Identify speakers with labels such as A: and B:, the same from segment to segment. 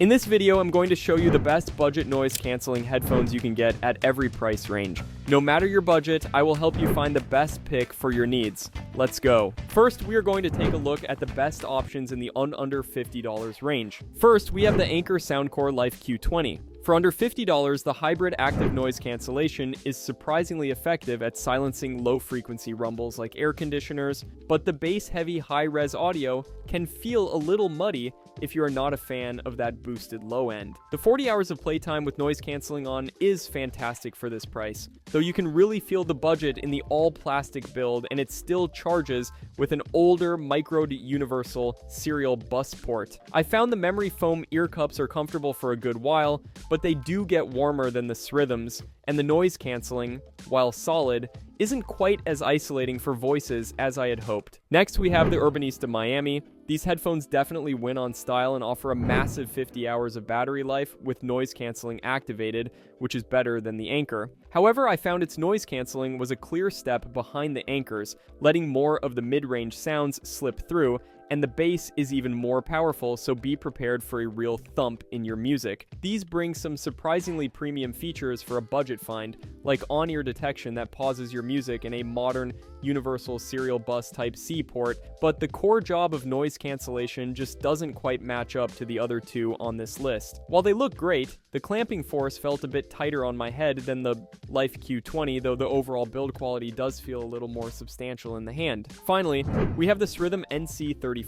A: In this video, I'm going to show you the best budget noise canceling headphones you can get at every price range. No matter your budget, I will help you find the best pick for your needs. Let's go. First, we are going to take a look at the best options in the under $50 range. First, we have the Anker Soundcore Life Q20. For under $50, the hybrid active noise cancellation is surprisingly effective at silencing low-frequency rumbles like air conditioners, but the bass-heavy high-res audio can feel a little muddy if you are not a fan of that boosted low end. The 40 hours of playtime with noise cancelling on is fantastic for this price, though you can really feel the budget in the all-plastic build, and it still charges with an older micro universal serial bus port. I found the memory foam ear cups are comfortable for a good while, but they do get warmer than the Srhythms, and the noise cancelling, while solid, isn't quite as isolating for voices as I had hoped. Next, we have the Urbanista Miami. These headphones definitely win on style and offer a massive 50 hours of battery life with noise cancelling activated, which is better than the Anker. However, I found its noise cancelling was a clear step behind the Ankers, letting more of the mid-range sounds slip through, and the bass is even more powerful, so be prepared for a real thump in your music. These bring some surprisingly premium features for a budget find, like on-ear detection that pauses your music in a modern universal serial bus Type-C port, but the core job of noise cancellation just doesn't quite match up to the other two on this list. While they look great, the clamping force felt a bit tighter on my head than the Life Q20, though the overall build quality does feel a little more substantial in the hand. Finally, we have the Srhythm NC35.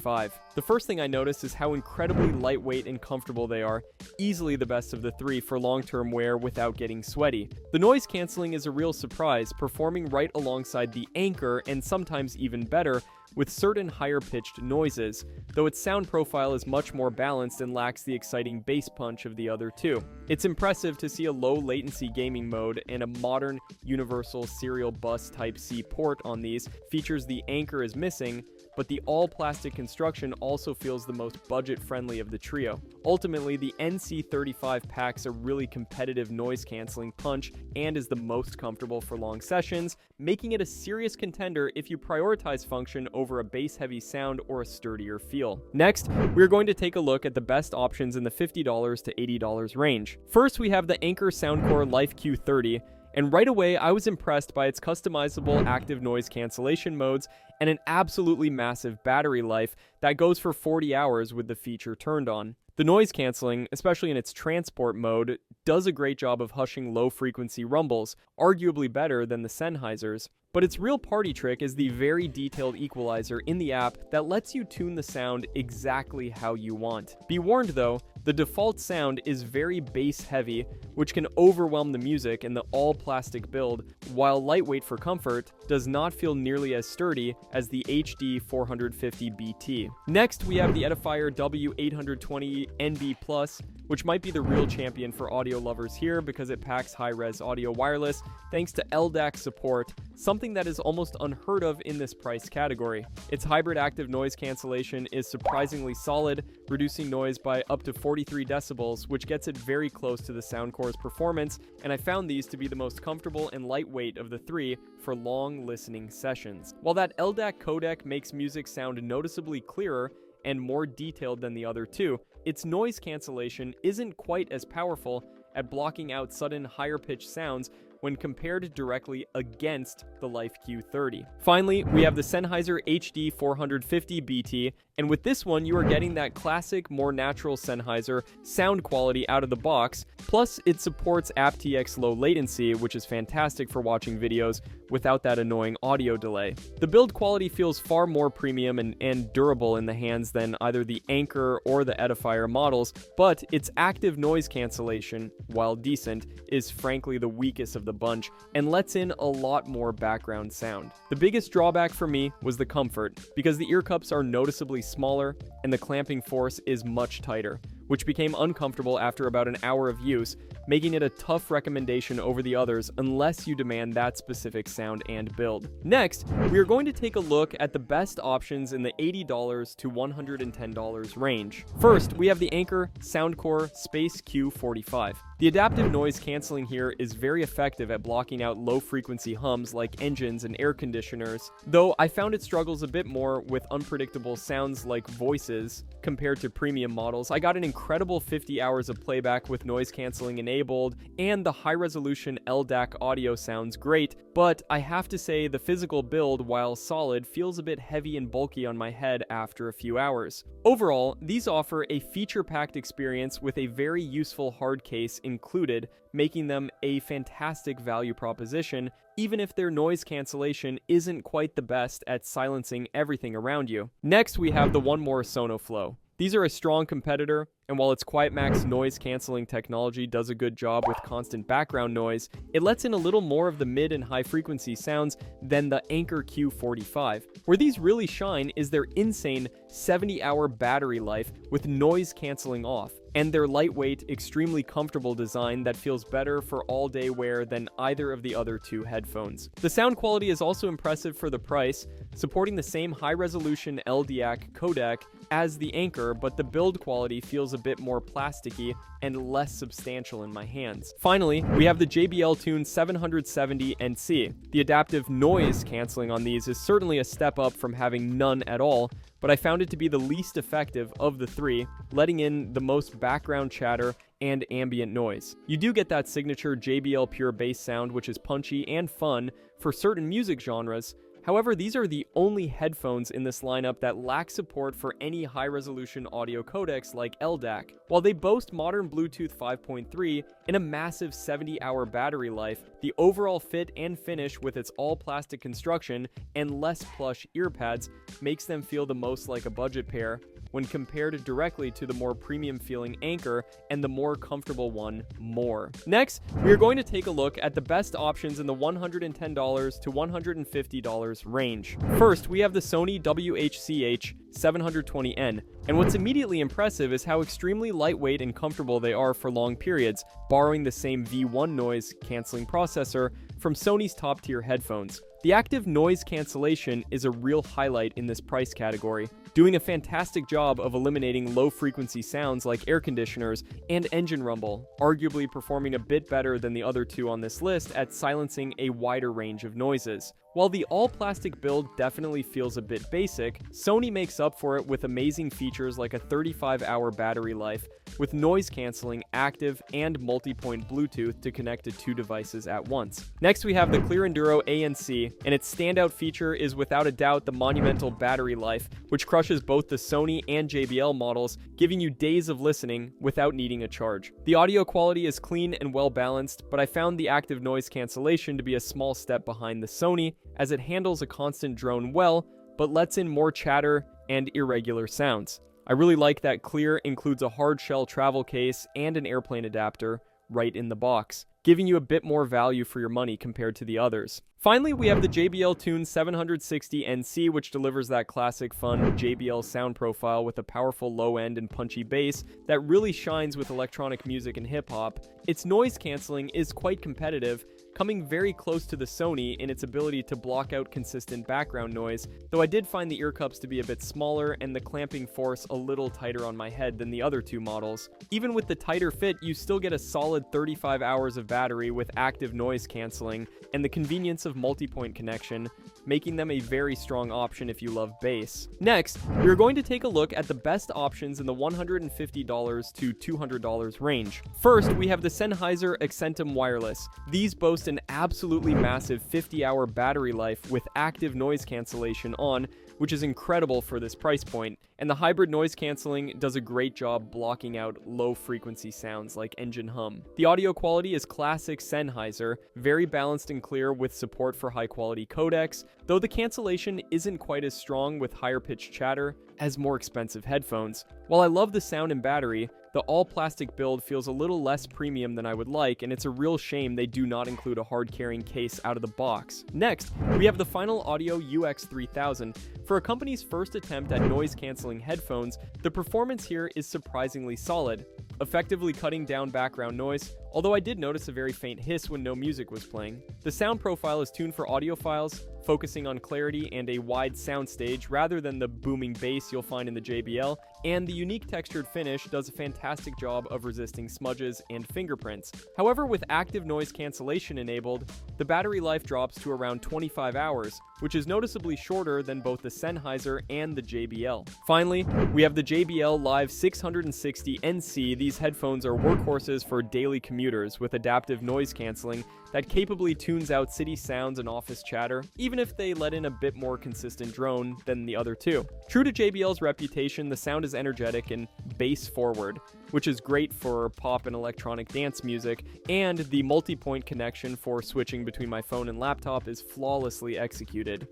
A: The first thing I noticed is how incredibly lightweight and comfortable they are, easily the best of the three for long-term wear without getting sweaty. The noise cancelling is a real surprise, performing right alongside the Anker and sometimes even better with certain higher-pitched noises, though its sound profile is much more balanced and lacks the exciting bass punch of the other two. It's impressive to see a low-latency gaming mode and a modern universal serial bus Type-C port on these. Features the Anker is missing, but the all-plastic construction also feels the most budget-friendly of the trio. Ultimately, the NC35 packs a really competitive noise-canceling punch and is the most comfortable for long sessions, making it a serious contender if you prioritize function over a bass-heavy sound or a sturdier feel. Next, we're going to take a look at the best options in the $50 to $80 range. First, we have the Anker Soundcore Life Q30, and right away I was impressed by its customizable active noise cancellation modes and an absolutely massive battery life that goes for 40 hours with the feature turned on. The noise cancelling, especially in its transport mode, does a great job of hushing low-frequency rumbles, arguably better than the Sennheisers. But its real party trick is the very detailed equalizer in the app that lets you tune the sound exactly how you want. Be warned though, the default sound is very bass-heavy, which can overwhelm the music in the all-plastic build, while lightweight for comfort, does not feel nearly as sturdy as the HD 450 BT. Next, we have the Edifier W820 NB+, which might be the real champion for audio lovers here because it packs high-res audio wireless thanks to LDAC support, something that is almost unheard of in this price category. Its hybrid active noise cancellation is surprisingly solid, reducing noise by up to 43 decibels, which gets it very close to the Soundcore's performance, and I found these to be the most comfortable and lightweight of the three for long listening sessions. While that LDAC codec makes music sound noticeably clearer and more detailed than the other two, its noise cancellation isn't quite as powerful at blocking out sudden higher-pitched sounds when compared directly against the Life Q30. Finally, we have the Sennheiser HD 450 BT, and with this one you are getting that classic, more natural Sennheiser sound quality out of the box, plus it supports aptX low latency, which is fantastic for watching videos without that annoying audio delay. The build quality feels far more premium and durable in the hands than either the Anker or the Edifier models, but its active noise cancellation, while decent, is frankly the weakest of the bunch and lets in a lot more background sound. The biggest drawback for me was the comfort, because the ear cups are noticeably smaller and the clamping force is much tighter, which became uncomfortable after about an hour of use, making it a tough recommendation over the others unless you demand that specific sound and build. Next, we are going to take a look at the best options in the $80 to $110 range. First, we have the Anker Soundcore Space Q45. The adaptive noise cancelling here is very effective at blocking out low-frequency hums like engines and air conditioners, though I found it struggles a bit more with unpredictable sounds like voices compared to premium models. I got an incredible 50 hours of playback with noise cancelling enabled, and the high-resolution LDAC audio sounds great, but I have to say the physical build, while solid, feels a bit heavy and bulky on my head after a few hours. Overall, these offer a feature-packed experience with a very useful hard case included, making them a fantastic value proposition, even if their noise cancellation isn't quite the best at silencing everything around you. Next, we have the One More Sonoflow. These are a strong competitor, and while its QuietMax noise cancelling technology does a good job with constant background noise, it lets in a little more of the mid and high frequency sounds than the Anker Q45. Where these really shine is their insane 70-hour battery life with noise cancelling off, and their lightweight, extremely comfortable design that feels better for all-day wear than either of the other two headphones. The sound quality is also impressive for the price, supporting the same high-resolution LDAC codec as the Anker, but the build quality feels a bit more plasticky and less substantial in my hands. Finally, we have the JBL Tune 770NC. The adaptive noise cancelling on these is certainly a step up from having none at all, but I found it to be the least effective of the three, letting in the most background chatter and ambient noise. You do get that signature JBL pure bass sound, which is punchy and fun for certain music genres. However, these are the only headphones in this lineup that lack support for any high-resolution audio codecs like LDAC. While they boast modern Bluetooth 5.3 and a massive 70-hour battery life, the overall fit and finish with its all-plastic construction and less plush earpads makes them feel the most like a budget pair when compared directly to the more premium-feeling Anker and the more comfortable one, More. Next, we are going to take a look at the best options in the $110 to $150 range. First, we have the Sony WHCH 720N, and what's immediately impressive is how extremely lightweight and comfortable they are for long periods, borrowing the same V1 noise cancelling processor from Sony's top-tier headphones. The active noise cancellation is a real highlight in this price category, doing a fantastic job of eliminating low-frequency sounds like air conditioners and engine rumble, arguably performing a bit better than the other two on this list at silencing a wider range of noises. While the all-plastic build definitely feels a bit basic, Sony makes up for it with amazing features like a 35-hour battery life, with noise cancelling, active, and multi-point Bluetooth to connect to two devices at once. Next, we have the Clear Enduro ANC, and its standout feature is without a doubt the monumental battery life, which crushes both the Sony and JBL models, giving you days of listening without needing a charge. The audio quality is clean and well-balanced, but I found the active noise cancellation to be a small step behind the Sony, as it handles a constant drone well, but lets in more chatter and irregular sounds. I really like that Clear includes a hard shell travel case and an airplane adapter right in the box, giving you a bit more value for your money compared to the others. Finally, we have the JBL Tune 760NC, which delivers that classic fun JBL sound profile with a powerful low end and punchy bass that really shines with electronic music and hip-hop. Its noise cancelling is quite competitive, coming very close to the Sony in its ability to block out consistent background noise, though I did find the ear cups to be a bit smaller and the clamping force a little tighter on my head than the other two models. Even with the tighter fit, you still get a solid 35 hours of battery with active noise cancelling and the convenience of multi-point connection, making them a very strong option if you love bass. Next, we are going to take a look at the best options in the $150 to $200 range. First, we have the Sennheiser Accentum Wireless. These boast an absolutely massive 50-hour battery life with active noise cancellation on, which is incredible for this price point, and the hybrid noise cancelling does a great job blocking out low-frequency sounds like engine hum. The audio quality is classic Sennheiser, very balanced and clear with support for high-quality codecs, though the cancellation isn't quite as strong with higher-pitched chatter as more expensive headphones. While I love the sound and battery, the all-plastic build feels a little less premium than I would like, and it's a real shame they do not include a hard-carrying case out of the box. Next, we have the Final Audio UX3000. For a company's first attempt at noise-canceling headphones, the performance here is surprisingly solid, effectively cutting down background noise, although I did notice a very faint hiss when no music was playing. The sound profile is tuned for audiophiles, focusing on clarity and a wide soundstage rather than the booming bass you'll find in the JBL, and the unique textured finish does a fantastic job of resisting smudges and fingerprints. However, with active noise cancellation enabled, the battery life drops to around 25 hours, which is noticeably shorter than both the Sennheiser and the JBL. Finally, we have the JBL Live 660 NC. These headphones are workhorses for daily commuters with adaptive noise cancelling that capably tunes out city sounds and office chatter, even if they let in a bit more consistent drone than the other two. True to JBL's reputation, the sound is energetic and bass forward, which is great for pop and electronic dance music, and the multi-point connection for switching between my phone and laptop is flawlessly executed.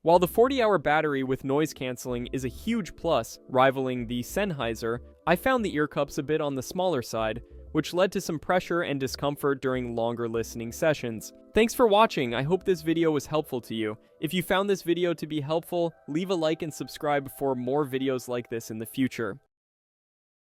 A: While the 40-hour battery with noise cancelling is a huge plus, rivaling the Sennheiser, I found the ear cups a bit on the smaller side, which led to some pressure and discomfort during longer listening sessions. Thanks for watching. I hope this video was helpful to you. If you found this video to be helpful, leave a like and subscribe for more videos like this in the future.